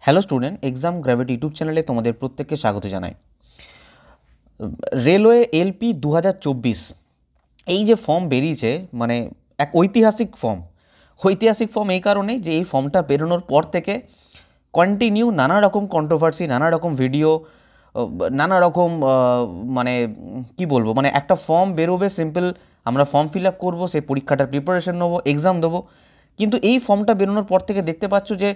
Hello student, exam gravity YouTube চ্যানেলে তোমাদের প্রত্যেককে স্বাগত জানাই। রেলওয়ে এলপি 2024 এই যে ফর্ম বেরিয়েছে, মানে এক ঐতিহাসিক ফর্ম এই কারণেই যে এই ফর্মটা বেরোনোর পর থেকে কন্টিনিউ নানা রকম কন্ট্রোভার্সি, নানা রকম ভিডিও, নানা রকম মানে কি বলবো, মানে একটা ফর্ম বেরোবে সিম্পল, আমরা ফর্ম ফিল আপ করবো, সেই পরীক্ষাটার প্রিপারেশন নেবো, এক্সাম দেবো। কিন্তু এই ফর্মটা বেরোনোর পর থেকে দেখতে পাচ্ছ যে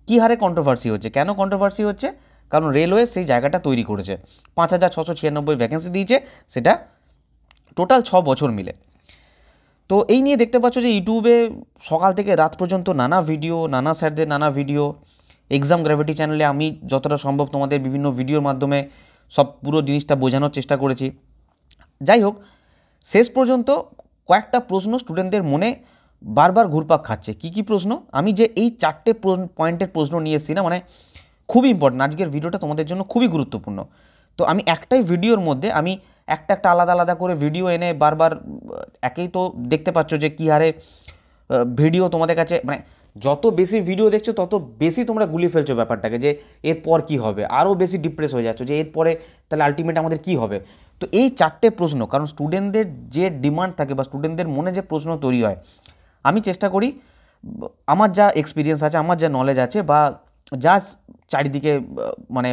কী হারে কন্ট্রোভার্সি হচ্ছে। কেন কন্ট্রোভার্সি হচ্ছে? কারণ রেলওয়ে সেই জায়গাটা তৈরি করেছে, 5,696 ভ্যাকেন্সি দিয়েছে, সেটা টোটাল 6 বছর মিলে। তো এই নিয়ে দেখতে পাচ্ছ যে ইউটিউবে সকাল থেকে রাত পর্যন্ত নানা ভিডিও, নানা স্যারদের নানা ভিডিও, এক্সাম গ্র্যাভিটি চ্যানেলে আমি যতটা সম্ভব তোমাদের বিভিন্ন ভিডিওর মাধ্যমে সব পুরো জিনিসটা বোঝানোর চেষ্টা করেছি। যাই হোক, শেষ পর্যন্ত কয়েকটা প্রশ্ন স্টুডেন্টদের মনে বারবার ঘুরপাক খাচ্ছে। কি কি প্রশ্ন? আমি যে এই 4টে পয়েন্টের প্রশ্ন নিয়ে এসেছি না, মানে খুবই ইম্পর্টেন্ট, আজকের ভিডিওটা তোমাদের জন্য খুবই গুরুত্বপূর্ণ। তো আমি একটাই ভিডিওর মধ্যে আমি একটা আলাদা আলাদা করে ভিডিও এনে বারবার, একেই তো দেখতে পাচ্ছ যে কী হারে ভিডিও তোমাদের কাছে, মানে যত বেশি ভিডিও দেখছো তত বেশি তোমরা গুলিয়ে ফেলছো ব্যাপারটাকে, যে এরপর কী হবে, আরও বেশি ডিপ্রেস হয়ে যাচ্ছ যে এরপরে তাহলে আলটিমেট আমাদের কী হবে। তো এই 4টে প্রশ্ন, কারণ স্টুডেন্টদের যে ডিমান্ড থাকে বা স্টুডেন্টদের মনে যে প্রশ্ন তৈরি হয়, আমি চেষ্টা করি আমার যা এক্সপিরিয়েন্স আছে, আমার যা নলেজ আছে, বা যা চারিদিকে মানে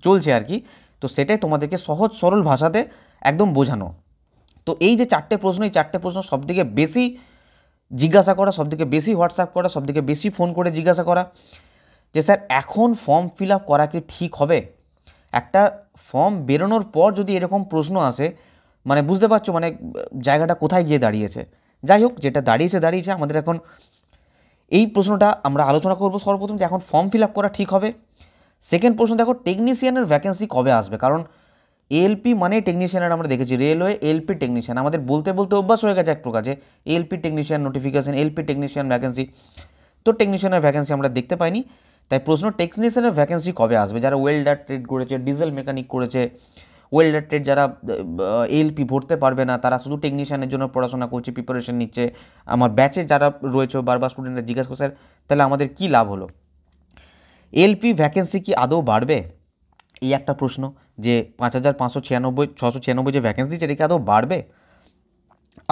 চলছে আর কি, তো সেটাই তোমাদেরকে সহজ সরল ভাষাতে একদম বোঝানো। তো এই যে 4টে প্রশ্ন, এই 4টে প্রশ্ন সবথেকে বেশি জিজ্ঞাসা করা, সবথেকে বেশি হোয়াটসঅ্যাপ করা, সবথেকে বেশি ফোন করে জিজ্ঞাসা করা যে স্যার এখন ফর্ম ফিল আপ করা কি ঠিক হবে? একটা ফর্ম বেরোনোর পর যদি এরকম প্রশ্ন আসে, মানে বুঝতে পারছো মানে জায়গাটা কোথায় গিয়ে দাঁড়িয়েছে। যাই হোক, যেটা দাঁড়িয়েছে আমাদের এখন এই প্রশ্নটা আমরা আলোচনা করব। সর্বপ্রথম যে এখন ফর্ম ফিল আপ করা ঠিক হবে। সেকেন্ড প্রশ্ন দেখো, টেকনিশিয়ানের ভ্যাকেন্সি কবে আসবে? কারণ এলপি মানে টেকনিশিয়ানের আমরা দেখেছি, রেলওয়ে এলপি টেকনিশিয়ান, আমাদের বলতে বলতে অভ্যাস হয়ে গেছে এক প্রকার যে LP technician notification, LP technician vacancy. তো টেকনিশিয়ানের ভ্যাকেন্সি আমরা দেখতে পাইনি, তাই প্রশ্ন টেকনিশিয়ানের ভ্যাকেন্সি কবে আসবে? যারা ওয়েল্ডার ট্রেড করেছে, ডিজেল মেকানিক করেছে, ওয়েল্ডার ট্রেড যারা এলপি ভরতে পারবে না, তারা শুধু টেকনিশিয়ানের জন্য পড়াশোনা করছে, প্রিপারেশন নিচ্ছে, আমার ব্যাচে যারা রয়েছে বারবার স্টুডেন্টরা জিজ্ঞাসা করছে তাহলে আমাদের কী লাভ হলো, এলপি ভ্যাকেন্সি কি আদৌ বাড়বে? এই একটা প্রশ্ন, যে 5,596 যে ভ্যাকেন্সি দিচ্ছে, এটা কি আদৌ বাড়বে?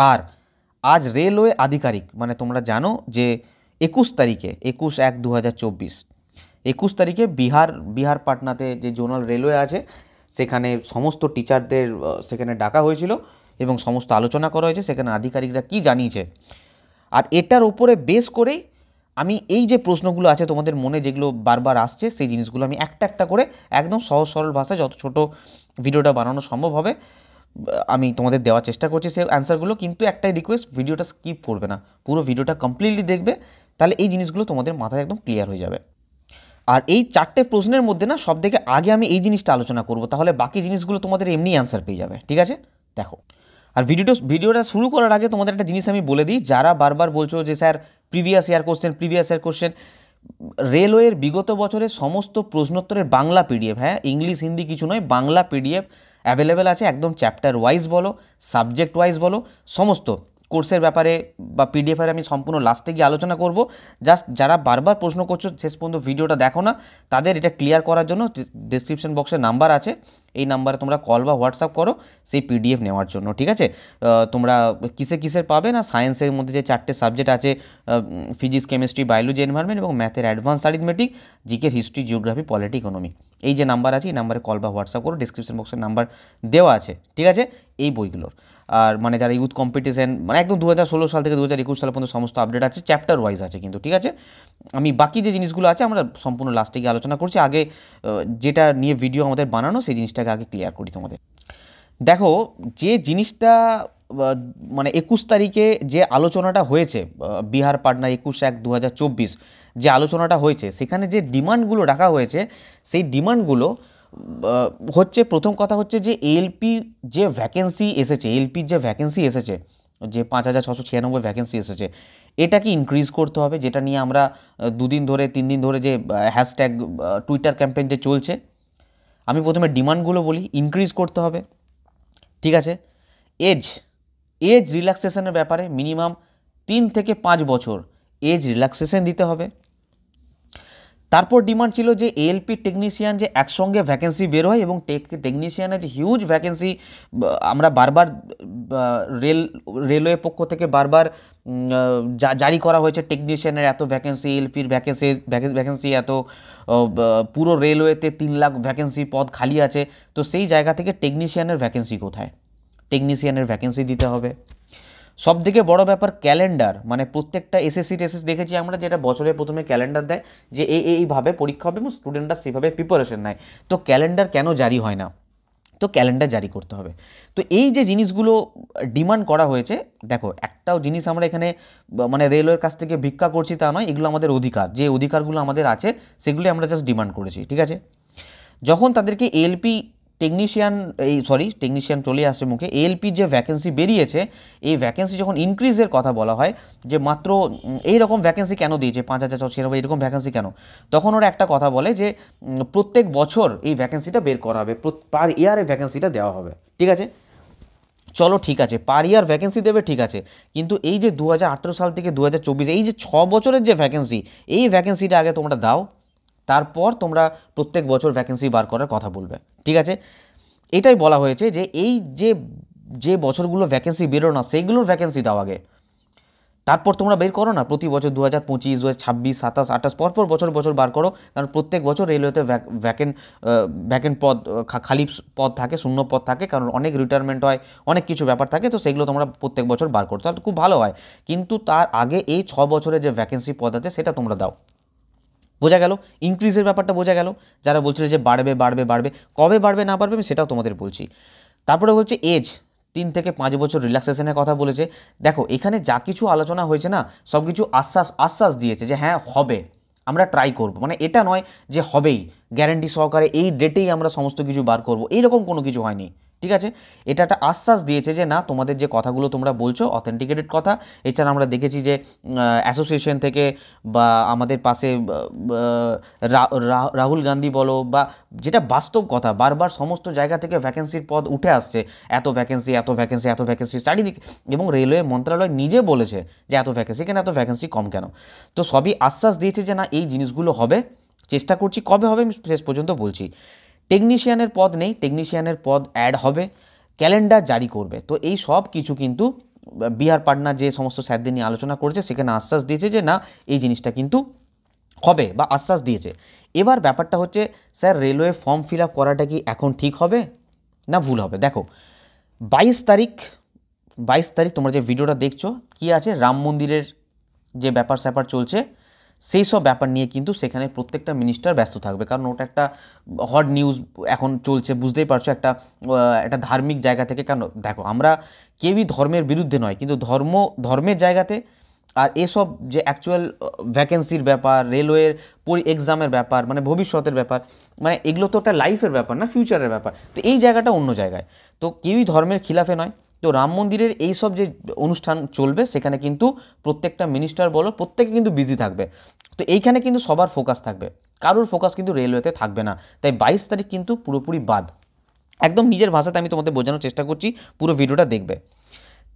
আর আজ রেলওয়ে আধিকারিক, মানে তোমরা জানো যে 21 তারিখে, 21/1/2024 বিহার পাটনাতে যে জোনাল রেলওয়ে আছে, সেখানে সমস্ত টিচারদের সেখানে ডাকা হয়েছিল এবং সমস্ত আলোচনা করা হয়েছে, সেখানে আধিকারিকরা কি জানিয়েছে। আর এটার ওপরে বেস করেই আমি এই যে প্রশ্নগুলো আছে তোমাদের মনে যেগুলো বারবার আসছে, সেই জিনিসগুলো আমি একটা একটা করে একদম সহজ সরল ভাষায় যত ছোট ভিডিওটা বানানো সম্ভব হবে আমি তোমাদের দেওয়ার চেষ্টা করছি সেই অ্যান্সারগুলো। কিন্তু একটাই রিকোয়েস্ট, ভিডিওটা স্কিপ করবে না, পুরো ভিডিওটা কমপ্লিটলি দেখবে, তাহলে এই জিনিসগুলো তোমাদের মাথায় একদম ক্লিয়ার হয়ে যাবে। আর এই 4টে প্রশ্নের মধ্যে না সবথেকে আগে আমি এই জিনিসটা আলোচনা করব, তাহলে বাকি জিনিসগুলো তোমাদের এমনি অ্যান্সার পেয়ে যাবে। ঠিক আছে, দেখো। আর ভিডিওটা শুরু করার আগে তোমাদের একটা জিনিস আমি বলে দিই, যারা বারবার বলছো যে স্যার প্রিভিয়াস ইয়ার কোশ্চেন, রেলওয়ের বিগত বছরের সমস্ত প্রশ্নোত্তরের বাংলা পিডিএফ, হ্যাঁ ইংলিশ হিন্দি কিছু নয়, বাংলা পিডিএফ অ্যাভেলেবেল আছে, একদম চ্যাপ্টার ওয়াইজ বলো, সাবজেক্ট ওয়াইজ বলো, সমস্ত কোর্সের ব্যাপারে বা পিডিএফের আমি সম্পূর্ণ লাস্টে গিয়ে আলোচনা করব। জাস্ট যারা বারবার প্রশ্ন করছো শেষ পর্যন্ত ভিডিওটা দেখো না, তাদের এটা ক্লিয়ার করার জন্য ডেসক্রিপশন বক্সে নাম্বার আছে, এই নাম্বারে তোমরা কল বা হোয়াটসঅ্যাপ করো সেই পিডিএফ নেওয়ার জন্য। ঠিক আছে, তোমরা কিসের পাবে না, সায়েন্সের মধ্যে যে 4টে সাবজেক্ট আছে, ফিজিক্স, কেমিস্ট্রি, বায়োলজি, এনভায়রনমেন্ট, এবং ম্যাথের অ্যাডভান্স অ্যারিথমেটিক, জিকের হিস্ট্রি, জিওগ্রাফি, পলিটি, ইকোনমি, এই যে নাম্বার আছে এই নাম্বারে কল বা হোয়াটসঅ্যাপ করো, ডিসক্রিপশন বক্সের নাম্বার দেওয়া আছে। ঠিক আছে, এই বইগুলোর। আর মানে যারা ইউথ কম্পিটিশন, মানে একদম 2016 সাল থেকে 2021 সাল পর্যন্ত সমস্ত আপডেট আছে, চ্যাপ্টার ওয়াইজ আছে কিন্তু। ঠিক আছে, আমি বাকি যে জিনিসগুলো আছে আমরা সম্পূর্ণ লাস্টে গিয়ে আলোচনা করছি, আগে যেটা নিয়ে ভিডিও আমাদের বানানো সেই জিনিসটাকে আগে ক্লিয়ার করি তোমাদের। দেখো, যে জিনিসটা মানে 21 তারিখে যে আলোচনাটা হয়েছে, বিহার পাটনা 21/1/2024 যে আলোচনাটা হয়েছে, সেখানে যে ডিমান্ডগুলো রাখা হয়েছে, সেই ডিমান্ডগুলো হচ্ছে, প্রথম কথা হচ্ছে যে এলপির যে ভ্যাকেন্সি এসেছে, যে 5,696 ভ্যাকেন্সি এসেছে, এটাকে ইনক্রিজ করতে হবে, যেটা নিয়ে আমরা 2 দিন ধরে 3 দিন ধরে যে হ্যাশট্যাগ টুইটার ক্যাম্পেইন যে চলছে, আমি প্রথমে ডিমান্ডগুলো বলি। ইনক্রিজ করতে হবে, ঠিক আছে। এজ রিল্যাক্সেশনের ব্যাপারে মিনিমাম 3 থেকে 5 বছর এজ রিল্যাক্সেশন দিতে হবে। তারপর ডিমান্ড ছিল যে এএলপি টেকনিশিয়ান যে একসঙ্গে ভ্যাকেন্সি বের হয় এবং টেকনিশিয়ানের যে হিউজ ভ্যাকেন্সি আমরা বারবার রেলওয়ে পক্ষ থেকে বারবার জারি করা হয়েছে, টেকনিশিয়ানের এত ভ্যাকেন্সি, এএলপির ভ্যাকেন্সি এত, পুরো রেলওয়েতে 3 লাখ ভ্যাকেন্সি পদ খালি আছে। তো সেই জায়গা থেকে টেকনিশিয়ানের ভ্যাকেন্সি কোথায়? টেকনিশিয়ানের ভ্যাকেন্সি দিতে হবে। সব থেকে বড় ব্যাপার ক্যালেন্ডার, মানে প্রত্যেকটা এসএসসি টেসএসসি দেখেছি আমরা যেটা বছরের প্রথমে ক্যালেন্ডার দেয় যে এইভাবে পরীক্ষা হবে এবং স্টুডেন্টরা সেভাবে প্রিপারেশন নেয়। তো ক্যালেন্ডার কেন জারি হয় না? তো ক্যালেন্ডার জারি করতে হবে। তো এই যে জিনিসগুলো ডিমান্ড করা হয়েছে, দেখো একটাও জিনিস আমরা এখানে মানে রেলওয়ের কাছ থেকে ভিক্ষা করছি তা নয়, এগুলো আমাদের অধিকার, যে অধিকারগুলো আমাদের আছে সেগুলি আমরা জাস্ট ডিমান্ড করেছি, ঠিক আছে। যখন তাদেরকে এএলপি টেকনিশিয়ান চলে আসছে মুখে, এএলপির যে ভ্যাকেন্সি বেরিয়েছে, এই ভ্যাকেন্সি যখন ইনক্রিজের কথা বলা হয় যে মাত্র এইরকম ভ্যাকেন্সি কেন দিয়েছে 5,600 এরকম ভ্যাকেন্সি কেন, তখন ওরা একটা কথা বলে যে প্রত্যেক বছর এই ভ্যাকেন্সিটা বের করা হবে, পার ইয়ারে ভ্যাকেন্সিটা দেওয়া হবে, ঠিক আছে। চলো ঠিক আছে, পার ইয়ার ভ্যাকেন্সি দেবে, ঠিক আছে, কিন্তু এই যে 2018 সাল থেকে 2024 এই যে 6 বছরের যে ভ্যাকেন্সি, এই ভ্যাকেন্সিটা আগে তোমরা দাও, তারপর তোমরা প্রত্যেক বছর ভ্যাকেন্সি বার করার কথা বলবে, ঠিক আছে। এটাই বলা হয়েছে যে এই যে যে বছরগুলো ভ্যাকেন্সি বেরো না সেইগুলোর ভ্যাকেন্সি দাও আগে, তারপর তোমরা বের করো না প্রতি বছর 2025, 2026, 27, 28 পরপর বছর বার করো, কারণ প্রত্যেক বছর রেলওয়েতে ভ্যাকেন্ট পদ, খালি পদ থাকে, শূন্য পদ থাকে, কারণ অনেক রিটায়ারমেন্ট হয়, অনেক কিছু ব্যাপার থাকে, তো সেগুলো তোমরা প্রত্যেক বছর বার করো, তাহলে খুব ভালো হয়। কিন্তু তার আগে এই 6 বছরের যে ভ্যাকেন্সি পদ আছে সেটা তোমরা দাও। বোঝা গেল? ইনক্রিজের ব্যাপারটা বোঝা গেল। যারা বলছিল যে বাড়বে, কবে বাড়বে না বাড়বে আমি সেটাও তোমাদের বলছি। তারপরে বলছে এজ 3 থেকে 5 বছর রিল্যাক্সেশনের কথা বলেছে। দেখো এখানে যা কিছু আলোচনা হয়েছে না, সব কিছু আশ্বাস দিয়েছে যে হ্যাঁ হবে, আমরা ট্রাই করব, মানে এটা নয় যে হবেই গ্যারান্টি সহকারে এই ডেটেই আমরা সমস্ত কিছু বার করব, এইরকম কোনো কিছু হয়নি, ঠিক আছে। এটা একটা আশ্বাস দিয়েছে যে না, তোমাদের যে কথাগুলো তোমরা বলছো অথেন্টিকেটেড কথা। এছাড়া আমরা দেখেছি যে অ্যাসোসিয়েশন থেকে বা আমাদের পাশে রাহুল গান্ধী বলো, বা যেটা বাস্তব কথা, বারবার সমস্ত জায়গা থেকে ভ্যাকেন্সির পদ উঠে আসছে, এত ভ্যাকেন্সি চারিদিকে, এবং রেলওয়ে মন্ত্রণালয় নিজে বলেছে যে এত ভ্যাকেন্সি কেন, এত ভ্যাকেন্সি কম কেন। তো সবই আশ্বাস দিয়েছে যে না এই জিনিসগুলো হবে, চেষ্টা করছি, কবে হবে আমি শেষ পর্যন্ত বলছি। টেকনিশিয়ানের পদ নেই, টেকনিশিয়ানের পদ অ্যাড হবে, ক্যালেন্ডার জারি করবে। তো এই সব কিছু কিন্তু বিহার পাটনা যে সমস্ত স্যারদের নিয়ে আলোচনা করেছে সেখানে আশ্বাস দিয়েছে যে না এই জিনিসটা কিন্তু হবে, বা আশ্বাস দিয়েছে। এবার ব্যাপারটা হচ্ছে sir railway form fill up করাটা কি এখন ঠিক হবে না ভুল হবে? দেখো 22 তারিখ তোমরা যে ভিডিওটা দেখছো কি আছে, রাম মন্দিরের যে ব্যাপার স্যাপার চলছে সেই সব ব্যাপার নিয়ে কিন্তু সেখানে প্রত্যেকটা মিনিস্টার ব্যস্ত থাকবে, কারণ ওটা একটা হট নিউজ এখন চলছে, বুঝতেই পারছো, একটা ধার্মিক জায়গা থেকে। কারণ দেখো আমরা কেউই ধর্মের বিরুদ্ধে নয়, কিন্তু ধর্মের জায়গাতে আর এসব যে অ্যাকচুয়াল ভ্যাকেন্সির ব্যাপার, রেলওয়ের এক্সামের ব্যাপার, মানে ভবিষ্যতের ব্যাপার, মানে এগুলো তো একটা লাইফের ব্যাপার না, ফিউচারের ব্যাপার, তো এই জায়গাটা অন্য জায়গায়, তো কেউই ধর্মের খিলাফে নয়। তো রাম মন্দিরের এইসব যে অনুষ্ঠান চলবে সেখানে কিন্তু প্রত্যেকটা মিনিস্টার বলো প্রত্যেকে কিন্তু বিজি থাকবে, তো এইখানে কিন্তু সবার ফোকাস থাকবে, কারোর ফোকাস কিন্তু রেলওয়েতে থাকবে না। তাই 22 তারিখ কিন্তু পুরোপুরি বাদ, একদম নিজের ভাষাতে আমি তোমাদের বোঝানোর চেষ্টা করছি, পুরো ভিডিওটা দেখবে।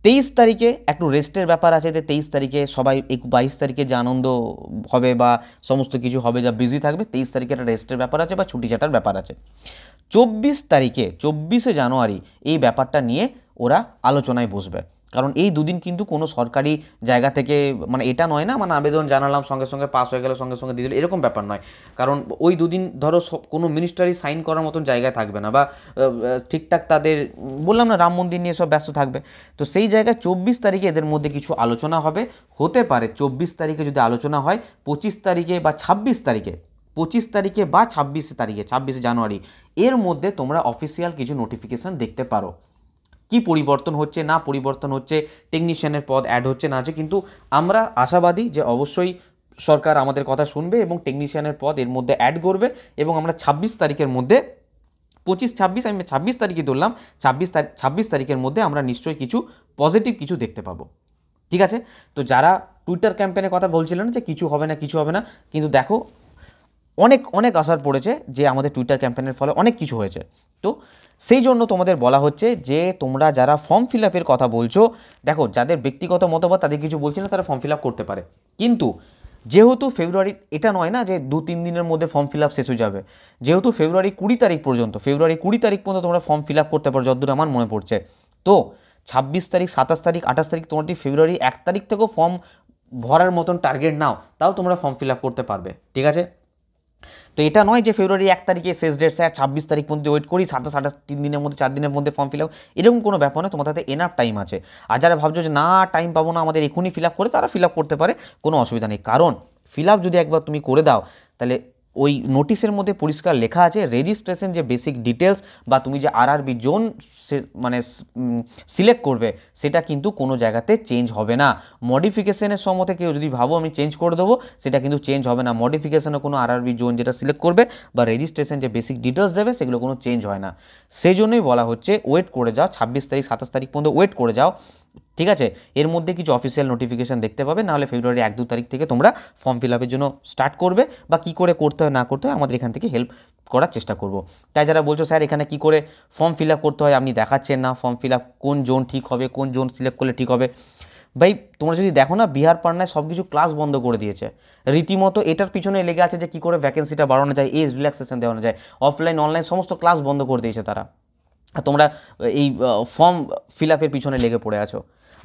23 তারিখে একটু রেস্টের ব্যাপার আছে, যে 23 তারিখে সবাই 22 তারিখে যে আনন্দ হবে বা সমস্ত কিছু হবে যা বিজি থাকবে, 23 তারিখে একটা রেস্টের ব্যাপার আছে বা ছুটি ছাটার ব্যাপার আছে। 24 জানুয়ারি এই ব্যাপারটা নিয়ে ওরা আলোচনায় বসবে, কারণ এই দুদিন কিন্তু কোনো সরকারি জায়গা থেকে মানে এটা নয় না মানে আবেদন জানালাম সঙ্গে সঙ্গে পাস হয়ে গেল সঙ্গে সঙ্গে দিয়ে দিল, এরকম ব্যাপার নয়। কারণ ওই দুদিন ধরো কোনো মিনিস্টারই সাইন করার মতন জায়গায় থাকবে না, বা ঠিকঠাক তাদের বললাম না রাম মন্দির নিয়ে সব ব্যস্ত থাকবে। তো সেই জায়গায় 24 তারিখে এদের মধ্যে কিছু আলোচনা হবে, হতে পারে 24 তারিখে যদি আলোচনা হয় 25 তারিখে বা 26 তারিখে, 25 তারিখে বা 26 তারিখে, 26 জানুয়ারি এর মধ্যে তোমরা অফিসিয়াল কিছু নোটিফিকেশান দেখতে পারো, কি পরিবর্তন হচ্ছে না পরিবর্তন হচ্ছে, টেকনিশিয়ানের পদ অ্যাড হচ্ছে না আছে। কিন্তু আমরা আশাবাদী যে অবশ্যই সরকার আমাদের কথা শুনবে এবং টেকনিশিয়ানের পদ এর মধ্যে অ্যাড করবে, এবং আমরা 26 তারিখের মধ্যে 25-26 আমি 26 তারিখে ধরলাম, 26 তারিখের মধ্যে আমরা নিশ্চয়ই কিছু পজিটিভ কিছু দেখতে পাবো, ঠিক আছে। তো যারা টুইটার ক্যাম্পেনের কথা বলছিলেন যে কিছু হবে না, কিন্তু দেখো অনেক অনেক আসার পড়েছে যে আমাদের টুইটার ক্যাম্পেনের ফলে অনেক কিছু হয়েছে। তো সেই জন্য তোমাদের বলা হচ্ছে যে তোমরা যারা ফর্ম ফিল আপের কথা বলছো, দেখো যাদের ব্যক্তিগত মতামত তাদের কিছু বলছি না, তারা ফর্ম ফিল আপ করতে পারে, কিন্তু যেহেতু ফেব্রুয়ারি, এটা নয় না যে 2-3 দিনের মধ্যে ফর্ম ফিল আপ শেষ হয়ে যাবে, যেহেতু ফেব্রুয়ারি 20 তারিখ পর্যন্ত, ফেব্রুয়ারি 20 তারিখ পর্যন্ত তোমরা ফর্ম ফিল আপ করতে পারো যতদূর আমার মনে পড়ছে। তো 26 তারিখ, 27 তারিখ, 28 তারিখ তোমার যদি ফেব্রুয়ারি 1 তারিখ থেকেও ফর্ম ভরার মতন টার্গেট নাও, তাও তোমরা ফর্ম ফিল আপ করতে পারবে, ঠিক আছে। তো এটা নয় যে ফেব্রুয়ারি 1 তারিখে শেষ ডেট, স্যার 26 তারিখ পর্যন্ত ওয়েট করি, 27-28 3 দিনের মধ্যে 4 দিনের মধ্যে ফর্ম ফিল আপ, এরকম কোনো ব্যাপার নয়, তোমার হাতে এনাফ টাইম আছে। আর যারা ভাবছো যে না টাইম পাবো না আমাদের এখনই ফিল আপ করে, তারা ফিল আপ করতে পারে, কোনো অসুবিধা নেই। কারণ ফিল আপ যদি একবার তুমি করে দাও, তাহলে ওই নোটিশের মধ্যে পরিষ্কার লেখা আছে রেজিস্ট্রেশন যে বেসিক ডিটেলস বা তুমি যে আরআরবি জোন মানে সিলেক্ট করবে, সেটা কিন্তু কোনো জায়গাতে চেঞ্জ হবে না। মডিফিকেশনের সম্বন্ধে কেউ যদি ভাবো আমি চেঞ্জ করে দেবো, সেটা কিন্তু চেঞ্জ হবে না। মডিফিকেশনে কোনো আরআরবি জোন যেটা সিলেক্ট করবে বা রেজিস্ট্রেশন যে বেসিক ডিটেলস দেবে, সেগুলো কোনো চেঞ্জ হয় না। সেই জন্যই বলা হচ্ছে ওয়েট করে যাও, 26 তারিখ 27 তারিখ পর্যন্ত ওয়েট করে যাও, ঠিক আছে। এর মধ্যে কিছু অফিসিয়াল নোটিফিকেশান দেখতে পাবে, নাহলে ফেব্রুয়ারি 1-2 তারিখ থেকে তোমরা ফর্ম ফিল আপের জন্য স্টার্ট করবে, বা কী করে করতে হয় না করতে হয় আমাদের এখান থেকে হেল্প করার চেষ্টা করব। তাই যারা বলছো স্যার এখানে কী করে ফর্ম ফিল আপ করতে হয় আপনি দেখাচ্ছেন না, ফর্ম ফিল আপ কোন জোন ঠিক হবে, কোন জোন সিলেক্ট করলে ঠিক হবে, ভাই তোমরা যদি দেখো না, বিহার পাটনায় সব কিছু ক্লাস বন্ধ করে দিয়েছে রীতিমতো। এটার পিছনে লেগে আছে যে কী করে ভ্যাকেন্সিটা বাড়ানো যায়, এজ রিল্যাক্সেশন দেওয়ানো যায়, অফলাইন অনলাইন সমস্ত ক্লাস বন্ধ করে দিয়েছে তারা। আর তোমরা এই ফর্ম ফিল আপের পিছনে লেগে পড়ে আছো।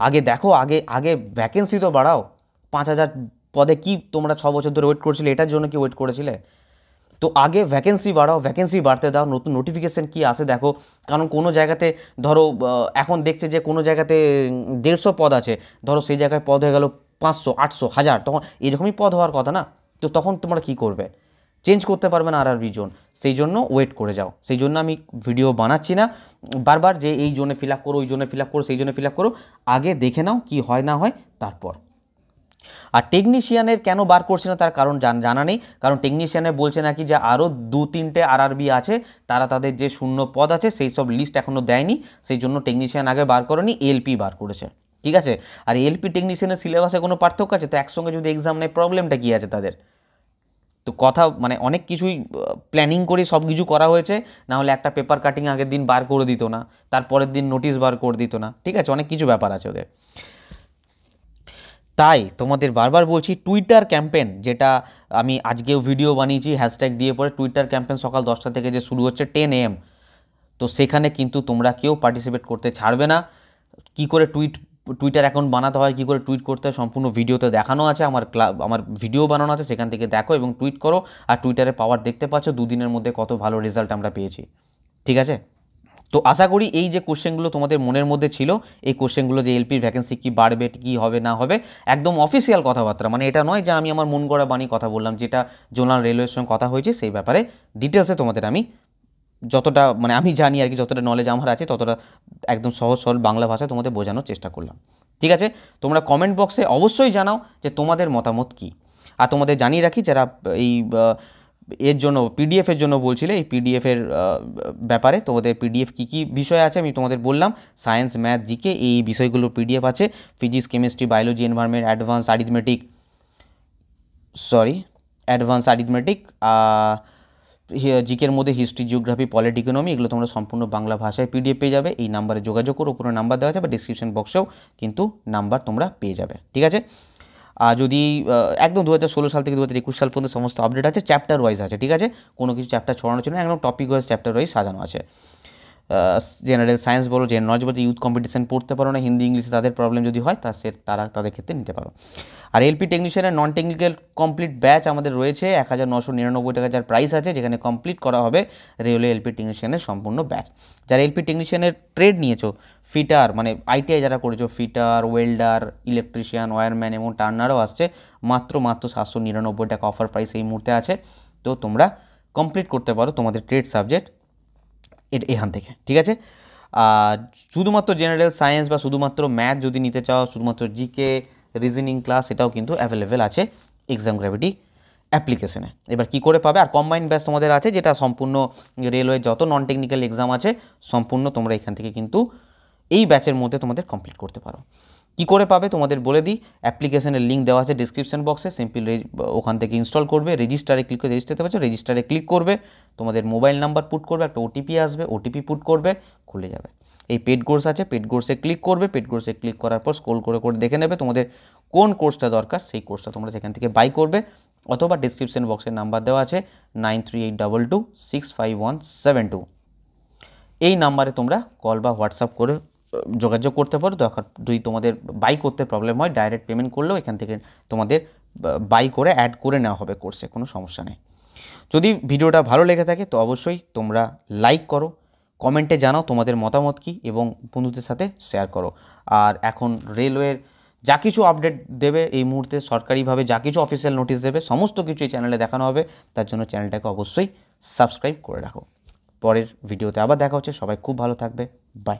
আগে দেখো, আগে আগে ভ্যাকেন্সি তো বাড়াও। 5,000 পদে কি তোমরা 6 বছর ধরে ওয়েট করেছিলে? এটার জন্য কি ওয়েট করেছিলে? তো আগে ভ্যাকেন্সি বাড়াও, ভ্যাকেন্সি বাড়তে দাও, নতুন নোটিফিকেশান কী আসে দেখো। কারণ কোনো জায়গাতে ধরো এখন দেখছে যে কোনো জায়গাতে 150 পদ আছে, ধরো সেই জায়গায় পদ হয়ে গেল 500, 800, 1000, তখন এরকমই পদ হওয়ার কথা না। তো তখন তোমরা কী করবে? চেঞ্জ করতে পারবে না আরআরবি জোন। সেই জন্য ওয়েট করে যাও। সেই জন্য আমি ভিডিও বানাচ্ছি না বারবার যে এই জোনে ফিল আপ করো, ওই জোনে ফিল আপ করো, সেই জোনে ফিল আপ করো। আগে দেখে নাও কি হয় না হয়, তারপর। আর টেকনিশিয়ানের কেন বার করছে না তার কারণ জানা নেই। কারণ টেকনিশিয়ানে বলছে নাকি যে আরও 2-3টে আরআরবি আছে, তারা তাদের যে শূন্য পদ আছে সেই সব লিস্ট এখনও দেয়নি, সেই জন্য টেকনিশিয়ান আগে বার করেনি, এলপি বার করেছে, ঠিক আছে। আর এলপি টেকনিশিয়ানের সিলেবাসে কোনো পার্থক্য আছে? তো একসঙ্গে যদি এক্সাম নেয় প্রবলেমটা কী আছে তাদের? তো কথা মানে অনেক কিছুই প্ল্যানিং করে সব কিছু করা হয়েছে, না হলে একটা পেপার কাটিং আগের দিন বার করে দিত না, তারপরের দিন নোটিশ বার করে দিত না, ঠিক আছে, অনেক কিছু ব্যাপার আছে ওদের। তাই তোমাদের বারবার বলছি, টুইটার ক্যাম্পেন, যেটা আমি আজকেও ভিডিও বানিয়েছি হ্যাশট্যাগ দিয়ে পরে, টুইটার ক্যাম্পেন সকাল 10টা থেকে যে শুরু হচ্ছে 10 AM, তো সেখানে কিন্তু তোমরা কেউ পার্টিসিপেট করতে ছাড়বে না। কী করে টুইটার অ্যাকাউন্ট বানাতে হয়, কী করে টুইট করতে হয়, সম্পূর্ণ ভিডিওতে দেখানো আছে, আমার ভিডিও বানানো আছে, সেখান থেকে দেখো এবং টুইট করো। আর টুইটারে পাওয়ার দেখতে পাচ্ছ 2 দিনের মধ্যে কত ভালো রেজাল্ট আমরা পেয়েছি, ঠিক আছে। তো আশা করি এই যে কোশ্চেনগুলো তোমাদের মনের মধ্যে ছিল, এই কোশ্চেনগুলো যে এলপির ভ্যাকেন্সি কী বাড়বে, কী হবে না হবে, একদম অফিসিয়াল কথাবার্তা, মানে এটা নয় যে আমি আমার মন গড়া বানিয়ে কথা বললাম, যেটা জোনাল রেলওয়ের সঙ্গে কথা হয়েছে সেই ব্যাপারে ডিটেলসে তোমাদের আমি যতটা মানে আমি জানি আর কি, যতটা নলেজ আমার আছে ততটা একদম সহজ সরল বাংলা ভাষায় তোমাদের বোঝানোর চেষ্টা করলাম, ঠিক আছে। তোমরা কমেন্ট বক্সে অবশ্যই জানাও যে তোমাদের মতামত কী। আর তোমাদের জানিয়ে রাখি, যারা এই এর জন্য পিডিএফের জন্য বলছিলে, এই পিডিএফের ব্যাপারে তোমাদের পিডিএফ কী কী বিষয় আছে আমি তোমাদের বললাম। সায়েন্স, ম্যাথ, জিকে এই বিষয়গুলোর পিডিএফ আছে। Physics, chemistry, biology, environment, advance arithmetic, জিকের মধ্যে হিস্ট্রি, জিওগ্রাফি, পলিটি, ইকোনমি, এগুলো তোমরা সম্পূর্ণ বাংলা ভাষায় পিডিএফ পেয়ে যাবে। এই নাম্বারে যোগাযোগ করো, উপরে নাম্বার দেওয়া আছে, বা ডিসক্রিপশন বক্সেও কিন্তু নাম্বার তোমরা পেয়ে যাবে, ঠিক আছে। আর যদি একদম 2016 সাল থেকে 2021 সাল পর্যন্ত সমস্ত আপডেট আছে, চ্যাপ্টার ওয়াইজ আছে, ঠিক আছে, কোনো কিছু চ্যাপ্টার ছড়ানো ছিল না, একদম টপিক ওয়াইজ চ্যাপ্টার ওয়াইজ সাজানো আছে। জেনারেল সায়েন্স বলো, জেনারেল নলেজ বলতে ইউথ কম্পিটিশন পড়তে পারো না, হিন্দি ইংলিশে তাদের প্রবলেম যদি হয় তারা তাদের ক্ষেত্রে নিতে পারো। আর এলপি টেকনিশিয়ানের নন টেকনিক্যাল কমপ্লিট ব্যাচ আমাদের রয়েছে, 1999 টাকা যার প্রাইস আছে, যেখানে কমপ্লিট করা হবে রেলওয়ে এলপি টেকনিশিয়ানের সম্পূর্ণ ব্যাচ। যারা এলপি টেকনিশিয়ানের ট্রেড নিয়েছো, ফিটার মানে আইটিআই যারা করেছো, ফিটার, ওয়েল্ডার, ইলেকট্রিশিয়ান, ওয়্যারম্যান এবং টার্নারও আসছে, মাত্র 799 টাকা অফার প্রাইস এই মুহূর্তে আছে। তো তোমরা কমপ্লিট করতে পারো তোমাদের ট্রেড সাবজেক্ট এখান থেকে, ঠিক আছে। আর শুধুমাত্র জেনারেল সায়েন্স বা শুধুমাত্র ম্যাথ যদি নিতে চাও, শুধুমাত্র জিকে, রিজনিং ক্লাস, এটাও কিন্তু অ্যাভেলেবেল আছে এক্সাম গ্র্যাভিটি অ্যাপ্লিকেশনে। এবার কি করে পাবে? আর কম্বাইন্ড ব্যাচ তোমাদের আছে, যেটা সম্পূর্ণ রেলওয়ে যত নন টেকনিক্যাল এক্সাম আছে সম্পূর্ণ তোমরা এখান থেকে কিন্তু এই ব্যাচের মধ্যে তোমাদের কমপ্লিট করতে পারো। কি করে পাবে তোমাদের বলে দিই, অ্যাপ্লিকেশনের লিঙ্ক দেওয়া আছে ডিসক্রিপশন বক্সে, সিম্পল ওখান থেকে ইনস্টল করবে, রেজিস্টারে ক্লিক করে রেজিস্টার করতে পারছো, রেজিস্টারে ক্লিক করবে, তোমাদের মোবাইল নাম্বার পুট করবে, একটা ওটিপি আসবে, ওটিপি পুট করবে, খুলে যাবে। এই পেড কোর্স আছে, পেড কোর্সে ক্লিক করবে, পেড কোর্সে ক্লিক করার পর স্ক্রল করে করে দেখে নেবে তোমাদের কোন কোর্সটা দরকার, সেই কোর্সটা তোমরা সেখান থেকে বাই করবে, অথবা ডিসক্রিপশন বক্সের নাম্বার দেওয়া আছে 9382265172, এই নাম্বারে তোমরা কল বা হোয়াটসঅ্যাপ করে যোগাযোগ করতে পারো। দরকার যদি তোমাদের বাই করতে প্রবলেম হয়, ডাইরেক্ট পেমেন্ট করলেও এখান থেকে তোমাদের বাই করে অ্যাড করে নেওয়া হবে কোর্সে, কোনো সমস্যা নেই। যদি ভিডিওটা ভালো লেগে থাকে তো অবশ্যই তোমরা লাইক করো, কমেন্টে জানাও তোমাদের মতামত কী, এবং বন্ধুদের সাথে শেয়ার করো। আর এখন রেলওয়ের যা কিছু আপডেট দেবে এই মুহূর্তে, সরকারিভাবে যা কিছু অফিসিয়াল নোটিশ দেবে, সমস্ত কিছু এই চ্যানেলে দেখানো হবে। তার জন্য চ্যানেলটাকে অবশ্যই সাবস্ক্রাইব করে রাখো। পরের ভিডিওতে আবার দেখা হচ্ছে। সবাই খুব ভালো থাকবে। বাই।